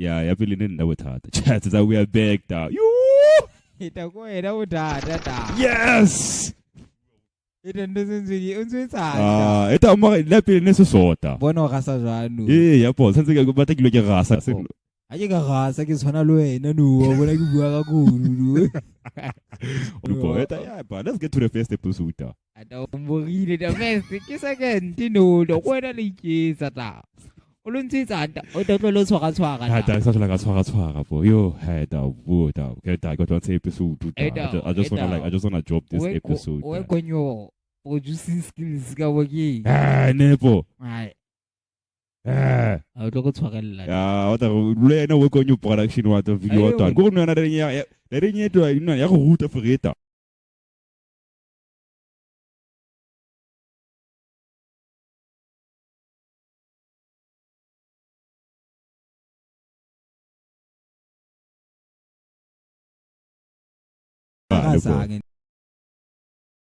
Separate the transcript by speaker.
Speaker 1: Yeah, ya pele ne nna bothata. Chat that we are back down.
Speaker 2: Ita ko ena o data.
Speaker 1: Yes.
Speaker 2: Ita ndizenzile untsetsa.
Speaker 1: Eta mo la pele ne se sota.
Speaker 2: Bona o gasa jwano.
Speaker 1: Ya po, sentse ke batla ke lo ke gasa.
Speaker 2: A ke ka gasa ke tshwana le wena no, bona ke bua ka kudu.
Speaker 1: Let's get to the first episode.
Speaker 2: Ata umbogile the first ke second no, do wena le iketsa ta. O lo ntsetsa o tlo lo tshwara.
Speaker 1: Ta sa la ka tshwara po. Yo, hey da buta. Okay, I got one episode. I just want to drop this episode.
Speaker 2: O konyo producing skills ka woki.
Speaker 1: Nepo.
Speaker 2: Ai. A tlo go tshwarella.
Speaker 1: Ya, what le ena we go new production wa the video wa twa. Go nna na re nyeto ya go ruta foreta.
Speaker 2: Gasa